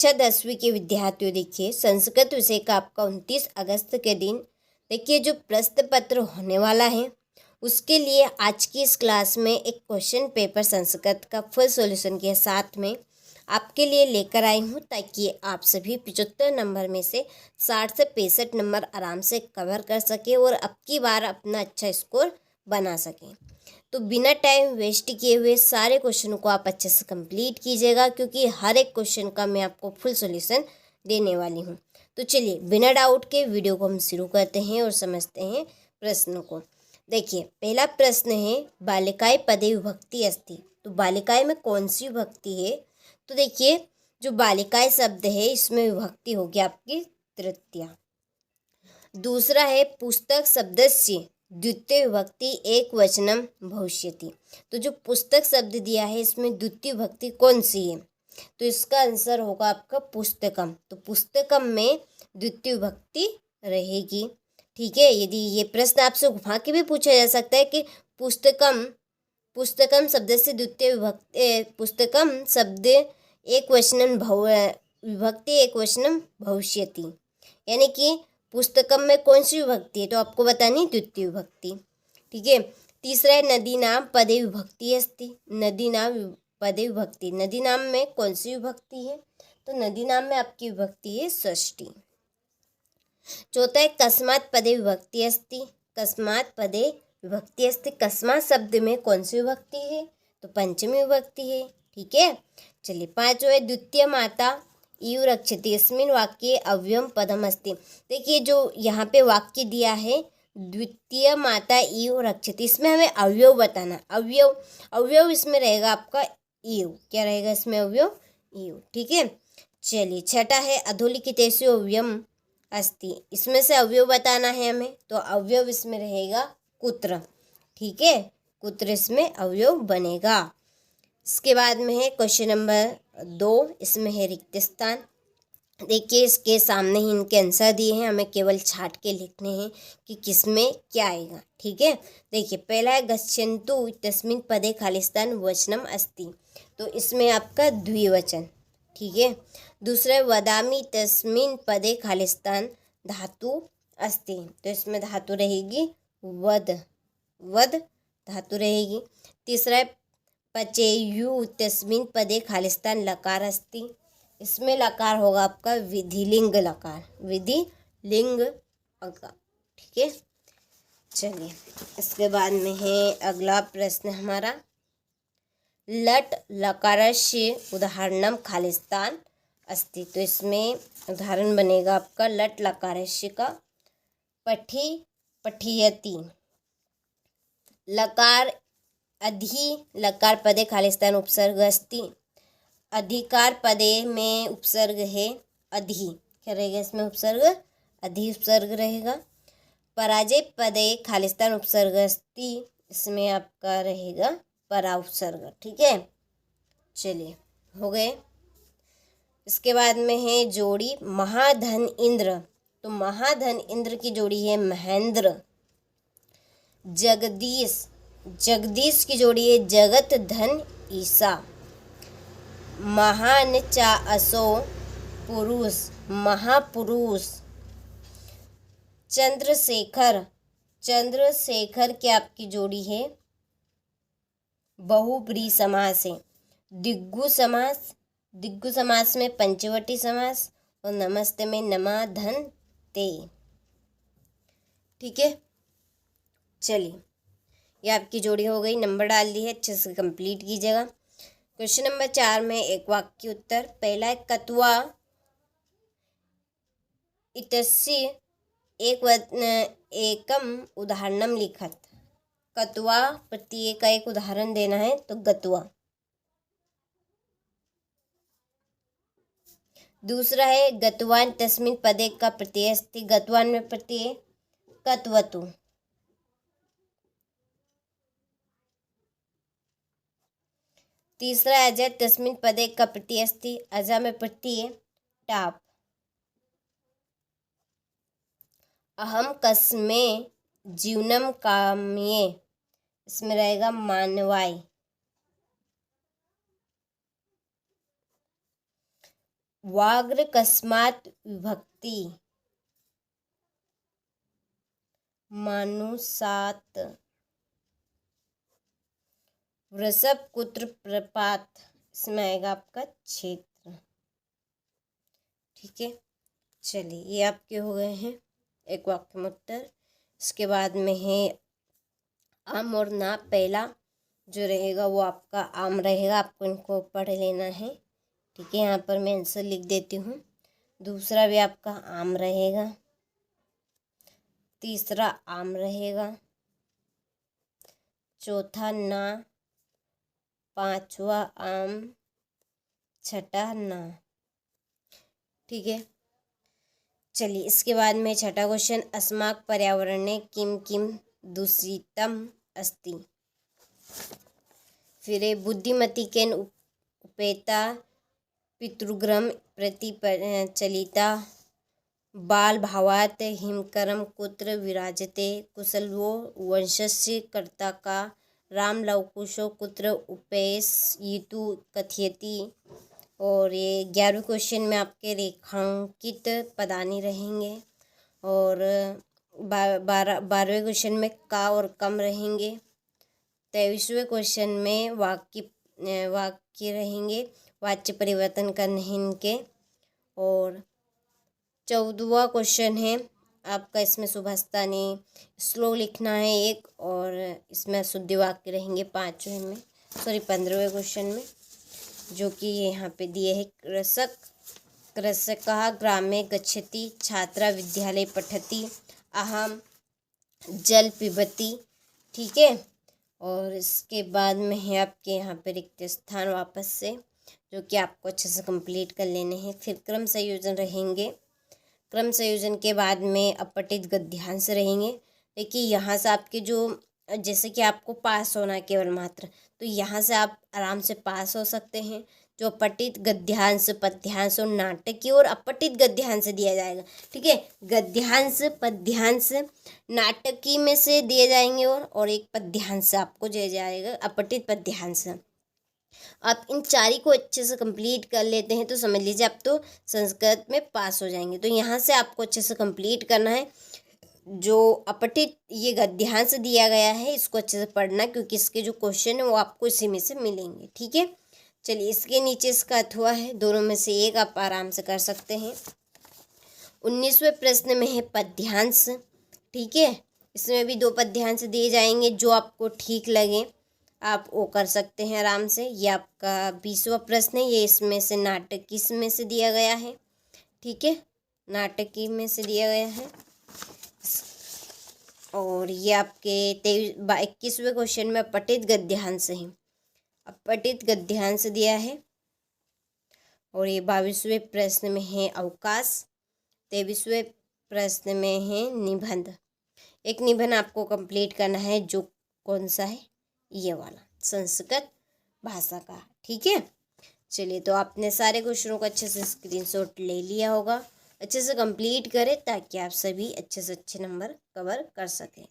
कक्षा 10वीं के विद्यार्थियों, देखिए संस्कृत विषय का आपका 29 अगस्त के दिन देखिए जो प्रश्न पत्र होने वाला है उसके लिए आज की इस क्लास में एक क्वेश्चन पेपर संस्कृत का फुल सॉल्यूशन के साथ में आपके लिए लेकर आई हूँ, ताकि आप सभी 75 नंबर में से 60 से 65 नंबर आराम से कवर कर सकें और अब की बार अपना अच्छा स्कोर बना सकें। तो बिना टाइम वेस्ट किए हुए सारे क्वेश्चनों को आप अच्छे से कंप्लीट कीजिएगा, क्योंकि हर एक क्वेश्चन का मैं आपको फुल सॉल्यूशन देने वाली हूँ। तो चलिए बिना डाउट के वीडियो को हम शुरू करते हैं और समझते हैं प्रश्नों को। देखिए पहला प्रश्न है, बालिकाएं पदे विभक्ति अस्ति। तो बालिकाएं में कौन सी विभक्ति है? तो देखिए जो बालिकाएं शब्द है इसमें विभक्ति होगी आपकी तृतीया। दूसरा है, पुस्तक शब्दस्य द्वितीय विभक्ति एक वचनम भविष्यति। तो जो पुस्तक शब्द दिया है इसमें द्वितीय विभक्ति कौन सी है? तो इसका आंसर होगा आपका पुस्तकम। तो पुस्तकम में द्वितीय विभक्ति रहेगी। ठीक है, यदि ये प्रश्न आपसे घुमा के भी पूछा जा सकता है कि पुस्तकम शब्द से द्वितीय विभक्ति, पुस्तकम शब्द एक वचनम विभक्ति एक वचनम भविष्यति, यानी कि पुस्तकम में कौन सी विभक्ति है? तो आपको बतानी द्वितीय विभक्ति। ठीक है। तीसरा है, नदी नाम पदे विभक्ति अस्ति। नदी नाम पदे विभक्ति, नदी नाम में कौन सी विभक्ति है? तो नदी नाम में आपकी विभक्ति है षष्ठी। चौथा है, कस्मात पदे विभक्ति अस्ति। कस्मात पदे विभक्ति अस्ति, कस्मात शब्द में कौन सी विभक्ति है? तो पंचमी विभक्ति है। ठीक है। चलिए पांचवा है, द्वितीय माता इव रक्षति अस्मिन् वाक्ये अव्ययम पदम अस्ति। देखिए जो यहाँ पे वाक्य दिया है द्वितीय माता इव रक्षति, इसमें हमें अवयव बताना। अवयव इसमें रहेगा आपका इव। क्या रहेगा इसमें? अवयव इव। ठीक है। चलिए छठा है, अधोलिखितेषु अव्ययम अस्ति। इसमें से अवयव बताना है हमें, तो अवयव इसमें रहेगा कुत्र। ठीक है, कुत्र इसमें अवयव बनेगा। इसके बाद में है क्वेश्चन नंबर 2, इसमें है रिक्त स्थान। देखिए इसके सामने ही इनके आंसर दिए हैं, हमें केवल छाट के लिखने हैं कि किसमें क्या आएगा। ठीक है। देखिए पहला है, गच्छन्तु तस्मिन् पदे खालिस्तान वचनम अस्ति। तो इसमें आपका द्विवचन। ठीक है। दूसरा है, वदामि तस्मिन् पदे खालिस्तान धातु अस्ति। तो इसमें धातु रहेगी वद धातु रहेगी। तीसरा है, पचेयु तस्मिन् पदे खालिस्तान लकार अस्ति। इसमें लकार होगा आपका विधिलिंग लकार, विधिलिंग लकार। ठीक है। चलिए इसके बाद में है अगला प्रश्न हमारा, लट लकारस्य उदाहरणम खालिस्तान अस्ति। तो इसमें उदाहरण बनेगा आपका लट लकारस्य का, पठियति। लकार अधि लकार पदे खालिस्तान उपसर्ग अस्ति। अधिकार पदे में उपसर्ग है अधि। क्या रहेगा इसमें? उपसर्ग अधि उपसर्ग रहेगा। पराजय पदे खालिस्तान उपसर्ग अस्ति। इसमें आपका रहेगा परा उपसर्ग। ठीक है। चलिए हो गए। इसके बाद में है जोड़ी महाधन इंद्र। तो महाधन इंद्र की जोड़ी है महेंद्र। जगदीश की जोड़ी है जगत धन ईसा। महान चा असो पुरुष, महापुरुष। चंद्रशेखर की आपकी जोड़ी है बहुब्रीहि समास है। दिग्गु समास में पंचवटी समास, और नमस्ते में नमाधन ते। ठीक है। चलिए ये आपकी जोड़ी हो गई, नंबर डाल दी है, अच्छे से कंप्लीट कीजिएगा। क्वेश्चन नंबर 4 में एक वाक्य उत्तर। पहला है, कत्वा इत्यस्य एकम उदाहरणम लिखत। कत्वा प्रत्यय का एक उदाहरण देना है, तो गत्वा। दूसरा है, गतवान तस्मिन् पदे का प्रत्यय अस्ति। गतवान में प्रत्यय कत्वतु। तीसरा, अजा तस्मिन् पदे का प्रत्यय अस्ति। अजा में प्रत्यय टाप। अहम कस्मे जीवनम काम्ये। इसमें रहेगा मानवाय। व्याघ्र कस्मात् विभक्ति मानुषात् वृषभ कुत्र प्रपात, इसमें आएगा आपका क्षेत्र। ठीक है, चलिए ये आपके हो गए हैं एक वाक्य में उत्तर। इसके बाद में है आम और ना। पहला जो रहेगा वो आपका आम रहेगा, आपको इनको पढ़ लेना है। ठीक है, यहाँ पर मैं आंसर लिख देती हूँ। दूसरा भी आपका आम रहेगा, तीसरा आम रहेगा, चौथा ना, पांचवा आम, छठा ना। ठीक है, चलिए इसके बाद में छठा क्वेश्चन, अस्माक पर्यावरणे किम किम दूषितम अस्ति। फिर बुद्धिमती केन उपेता पितृगृहं प्रति चलिता बाल भावात् हिमकरं कुत्र विराजते कुशलवो वंशस्य कर्ता का राम लवकुशो कुत्र उपेयितु कथयति। और ये 11वें क्वेश्चन में आपके रेखांकित पदानी रहेंगे और 12वें क्वेश्चन में का और कम रहेंगे। 23वें क्वेश्चन में वाक्य रहेंगे, वाच्य परिवर्तन करने हैं इनके। और 14वां क्वेश्चन है आपका, इसमें सुभाषतानी श्लोक लिखना है एक, और इसमें अशुद्धि वाक्य रहेंगे 15वें क्वेश्चन में, जो कि यहाँ पे दिए है। कृषकः ग्रामे गच्छति, छात्रा विद्यालय पठति, अहम जल पिबति। ठीक है, और इसके बाद में है आपके यहाँ पे रिक्त स्थान वापस से, जो कि आपको अच्छे से कंप्लीट कर लेने हैं। फिर क्रम संयोजन रहेंगे, क्रम संयोजन के बाद में अपठित गद्यांश रहेंगे। देखिए यहाँ से आपके जो, जैसे कि आपको पास होना है केवल मात्र, तो यहाँ से आप आराम से पास हो सकते हैं। जो अपठित गद्यांश, पद्यांश और नाटकीय और अपठित गद्यांश दिया जाएगा। ठीक है, गद्यांश पद्यांश नाटकीय में से दिए जाएंगे और एक पद्यांश आपको दिया जाएगा, अपठित पद्यांश। आप इन चारी को अच्छे से कंप्लीट कर लेते हैं तो समझ लीजिए आप तो संस्कृत में पास हो जाएंगे। तो यहाँ से आपको अच्छे से कंप्लीट करना है। जो अपठित ये गद्यांश दिया गया है इसको अच्छे से पढ़ना, क्योंकि इसके जो क्वेश्चन है वो आपको इसी में से मिलेंगे। ठीक है, चलिए इसके नीचे इसका अथवा है, दोनों में से एक आप आराम से कर सकते हैं। 19वें प्रश्न में है पद्यांश। ठीक है, इसमें भी 2 पद्यांश दिए जाएंगे, जो आपको ठीक लगे आप वो कर सकते हैं आराम से। ये आपका 20वां प्रश्न है, ये इसमें से नाटक इसमें से दिया गया है। ठीक है, नाटकी में से दिया गया है। और ये आपके 21वें क्वेश्चन में अपठित गद्यांश है, अपठित गद्यांश दिया है। और ये 22वें प्रश्न में है अवकाश, 23वें प्रश्न में है निबंध। एक निबंध आपको कंप्लीट करना है, जो कौन सा है, ये वाला संस्कृत भाषा का। ठीक है, चलिए तो आपने सारे क्वेश्चनों को अच्छे से स्क्रीनशॉट ले लिया होगा। अच्छे से कंप्लीट करें ताकि आप सभी अच्छे से अच्छे नंबर कवर कर सकें।